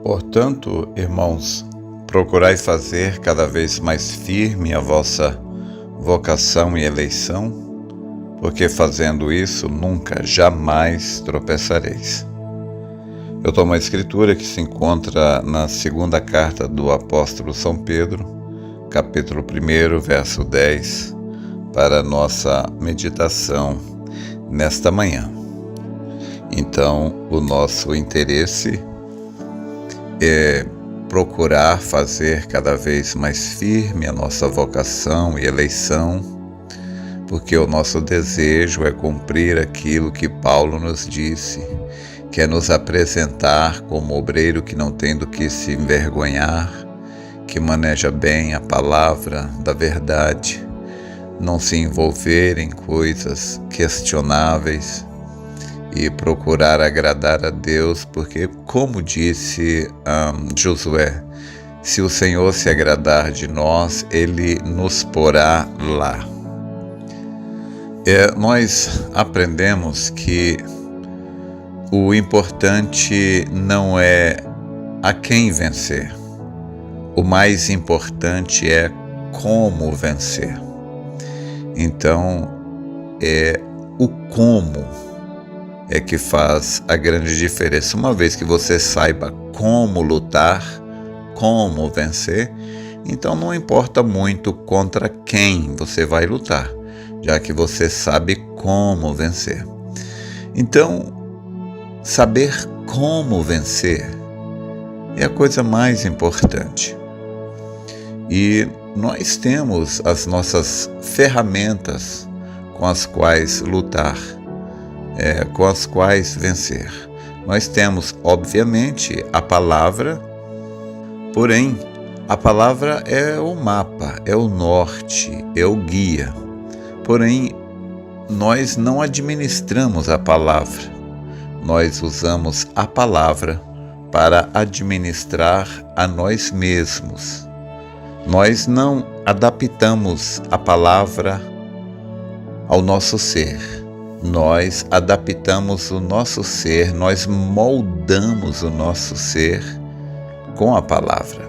Portanto, irmãos, procurai fazer cada vez mais firme a vossa vocação e eleição, porque fazendo isso nunca, jamais tropeçareis. Eu tomo a escritura que se encontra na segunda carta do apóstolo São Pedro, capítulo 1, verso 10, para a nossa meditação nesta manhã. Então, o nosso interesse é procurar fazer cada vez mais firme a nossa vocação e eleição, porque o nosso desejo é cumprir aquilo que Paulo nos disse, que é nos apresentar como obreiro que não tem do que se envergonhar, que maneja bem a palavra da verdade, não se envolver em coisas questionáveis e procurar agradar a Deus, porque, como disse Josué, se o Senhor se agradar de nós, Ele nos porá lá. Nós aprendemos que o importante não é a quem vencer, o mais importante é como vencer. Então, o como é que faz a grande diferença. Uma vez que você saiba como lutar, como vencer, então não importa muito contra quem você vai lutar, já que você sabe como vencer. Então, saber como vencer é a coisa mais importante. E nós temos as nossas ferramentas com as quais lutar, com as quais vencer. Nós temos, obviamente, a palavra, porém, a palavra é o mapa, é o norte, é o guia. Porém, nós não administramos a palavra, nós usamos a palavra para administrar a nós mesmos. Nós não adaptamos a palavra ao nosso ser. Nós adaptamos o nosso ser, nós moldamos o nosso ser com a palavra.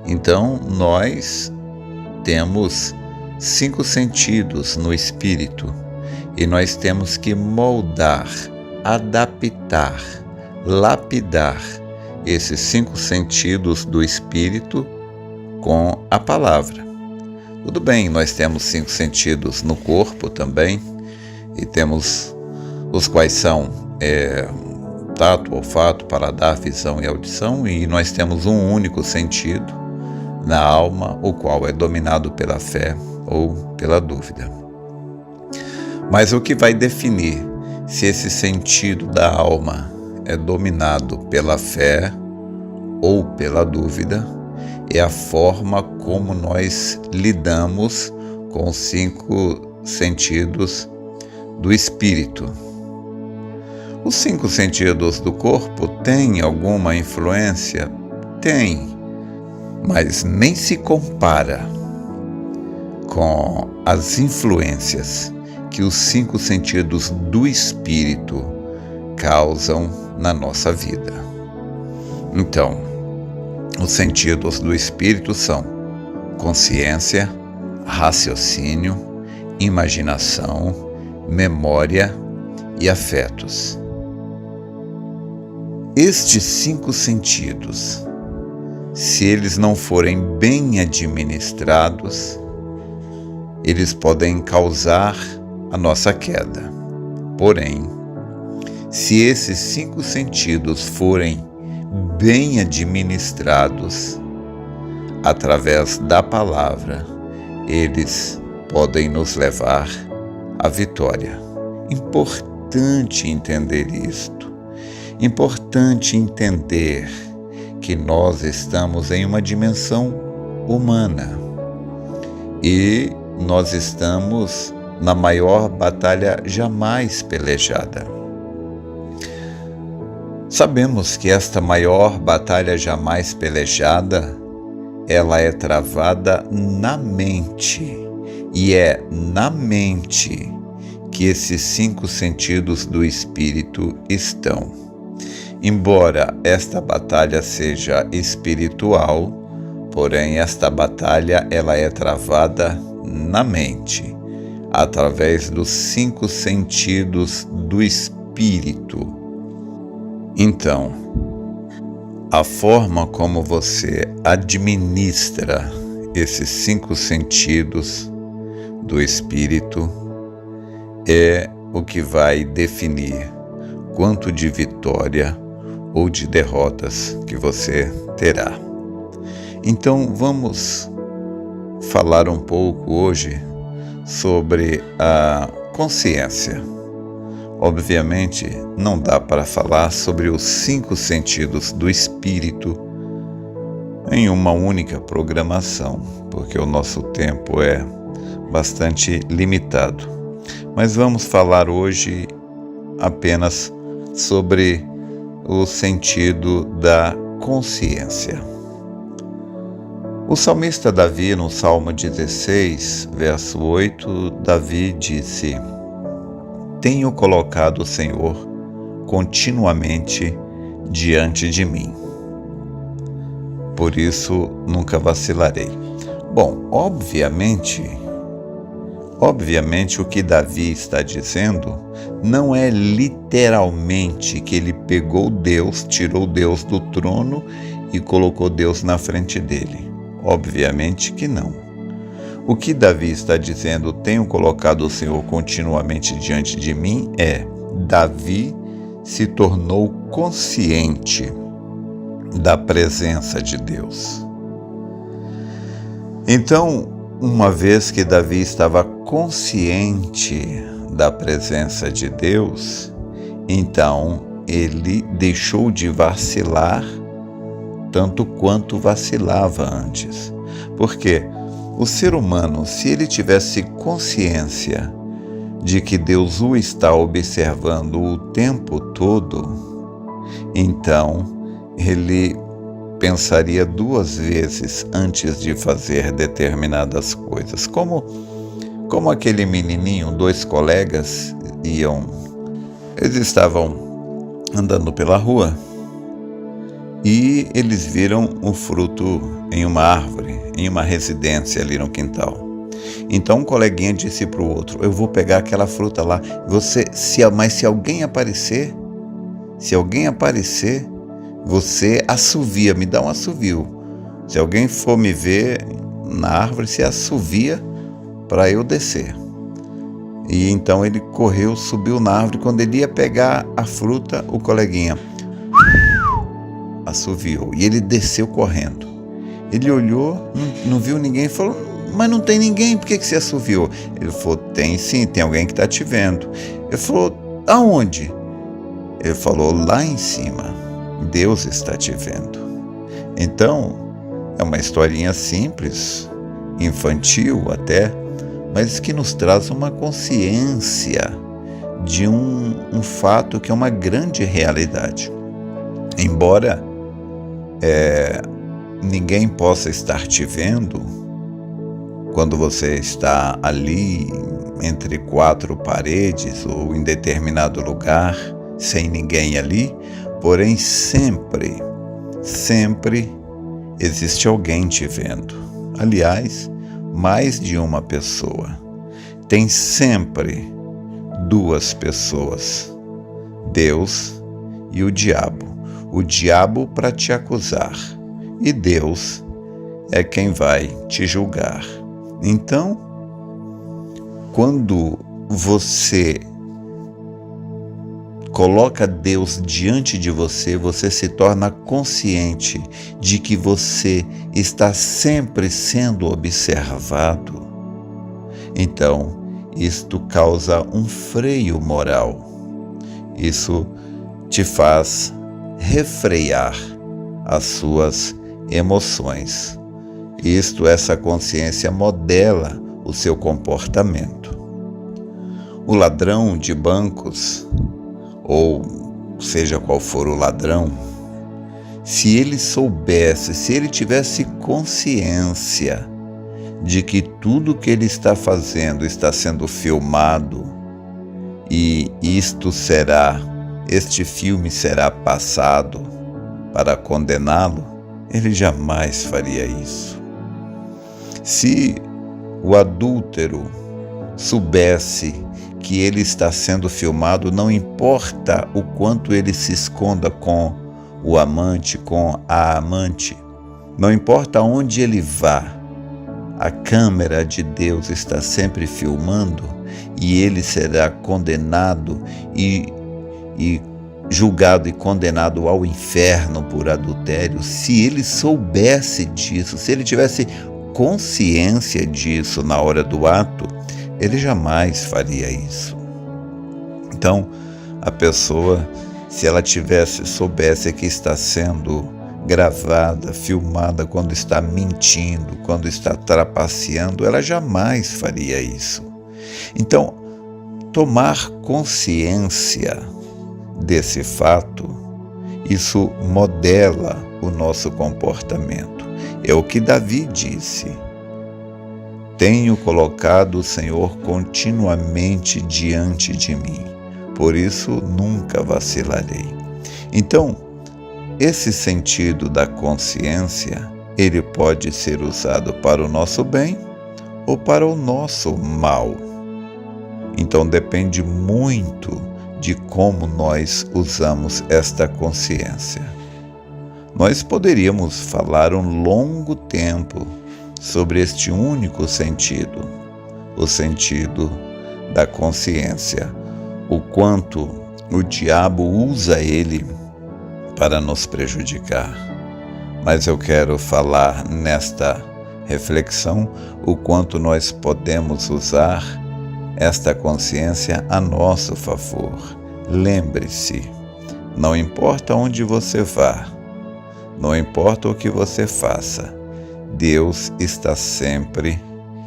Então, nós temos 5 sentidos no espírito e nós temos que moldar, adaptar, lapidar esses 5 sentidos do espírito com a palavra. Tudo bem, nós temos 5 sentidos no corpo também, e temos os quais são tato, olfato, paladar, visão e audição, e nós temos um único sentido na alma, o qual é dominado pela fé ou pela dúvida. Mas o que vai definir se esse sentido da alma é dominado pela fé ou pela dúvida é a forma como nós lidamos com os 5 sentidos do espírito. Os 5 sentidos do corpo têm alguma influência? Tem, mas nem se compara com as influências que os 5 sentidos do espírito causam na nossa vida. Então, os sentidos do espírito são consciência, raciocínio, imaginação, memória e afetos. Estes 5 sentidos, se eles não forem bem administrados, eles podem causar a nossa queda. Porém, se esses 5 sentidos forem bem administrados através da palavra, eles podem nos levar à vitória. Importante entender isto. Importante entender que nós estamos em uma dimensão humana e nós estamos na maior batalha jamais pelejada. Sabemos que esta maior batalha jamais pelejada, ela é travada na mente, e é na mente que esses 5 sentidos do espírito estão. Embora esta batalha seja espiritual, porém esta batalha ela é travada na mente, através dos 5 sentidos do espírito. Então, a forma como você administra esses 5 sentidos do espírito é o que vai definir quanto de vitória ou de derrotas que você terá. Então vamos falar um pouco hoje sobre a consciência. Obviamente não dá para falar sobre os 5 sentidos do espírito em uma única programação, porque o nosso tempo é bastante limitado. Mas vamos falar hoje apenas sobre o sentido da consciência. O salmista Davi, no Salmo 16, verso 8, Davi disse: Tenho colocado o Senhor continuamente diante de mim. Por isso nunca vacilarei. Bom, obviamente o que Davi está dizendo não é literalmente que ele pegou Deus, tirou Deus do trono e colocou Deus na frente dele. Obviamente que não. O que Davi está dizendo, tenho colocado o Senhor continuamente diante de mim, Davi se tornou consciente da presença de Deus. Então, uma vez que Davi estava consciente da presença de Deus, então ele deixou de vacilar tanto quanto vacilava antes. Porque o ser humano, se ele tivesse consciência de que Deus o está observando o tempo todo, então ele pensaria 2 vezes antes de fazer determinadas coisas. Como aquele menininho, 2 colegas eles estavam andando pela rua e eles viram um fruto em uma árvore, em uma residência ali no quintal. Então um coleguinha disse para o outro: eu vou pegar aquela fruta lá, mas se alguém aparecer, você assovia, me dá um assovio. Se alguém for me ver na árvore, você assovia para eu descer. E então ele correu, subiu na árvore. Quando ele ia pegar a fruta, o coleguinha assoviou e ele desceu correndo. Ele olhou, não viu ninguém, falou: mas não tem ninguém, por que você assoviou? Ele falou: tem sim, tem alguém que está te vendo. Ele falou: aonde? Ele falou: lá em cima, Deus está te vendo. Então, é uma historinha simples, infantil até, mas que nos traz uma consciência de um fato que é uma grande realidade. Embora ninguém possa estar te vendo, quando você está ali entre 4 paredes ou em determinado lugar, sem ninguém ali, porém sempre existe alguém te vendo. Aliás, mais de uma pessoa. Tem sempre 2 pessoas, Deus e o diabo. O diabo para te acusar e Deus é quem vai te julgar. Então, quando você coloca Deus diante de você, você se torna consciente de que você está sempre sendo observado. Então, isto causa um freio moral. Isso te faz refrear as suas emoções. Essa consciência modela o seu comportamento. O ladrão de bancos, ou seja qual for o ladrão, se ele soubesse, se ele tivesse consciência de que tudo que ele está fazendo está sendo filmado e isto será este filme será passado para condená-lo, ele jamais faria isso. Se o adúltero soubesse que ele está sendo filmado, não importa o quanto ele se esconda com o amante, com a amante, não importa onde ele vá, a câmera de Deus está sempre filmando e ele será condenado e julgado e condenado ao inferno por adultério. Se ele soubesse disso, se ele tivesse consciência disso na hora do ato, ele jamais faria isso. Então, a pessoa, se ela soubesse que está sendo gravada, filmada quando está mentindo, quando está trapaceando, ela jamais faria isso. Então, tomar consciência desse fato, isso modela o nosso comportamento. É o que Davi disse: tenho colocado o Senhor continuamente diante de mim, por isso nunca vacilarei. Então, esse sentido da consciência, ele pode ser usado para o nosso bem ou para o nosso mal. Então depende muito de como nós usamos esta consciência. Nós poderíamos falar um longo tempo sobre este único sentido, o sentido da consciência, o quanto o diabo usa ele para nos prejudicar. Mas eu quero falar nesta reflexão o quanto nós podemos usar esta consciência a nosso favor. Lembre-se, não importa onde você vá, não importa o que você faça, Deus está sempre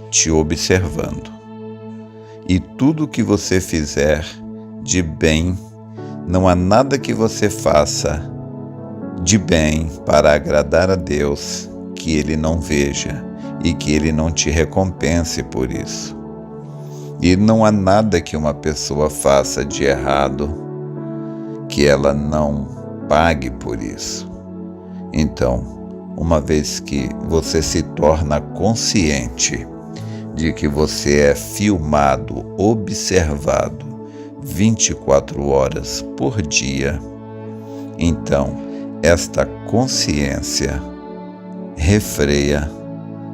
te observando. E tudo que você fizer de bem, não há nada que você faça de bem para agradar a Deus que Ele não veja e que Ele não te recompense por isso. E não há nada que uma pessoa faça de errado que ela não pague por isso. Então, uma vez que você se torna consciente de que você é filmado, observado 24 horas por dia, então esta consciência refreia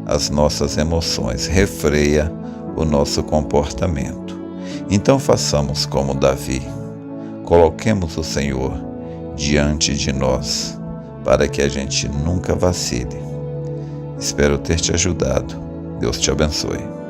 as nossas emoções, refreia o nosso comportamento. Então façamos como Davi, coloquemos o Senhor diante de nós, para que a gente nunca vacile. Espero ter te ajudado. Deus te abençoe.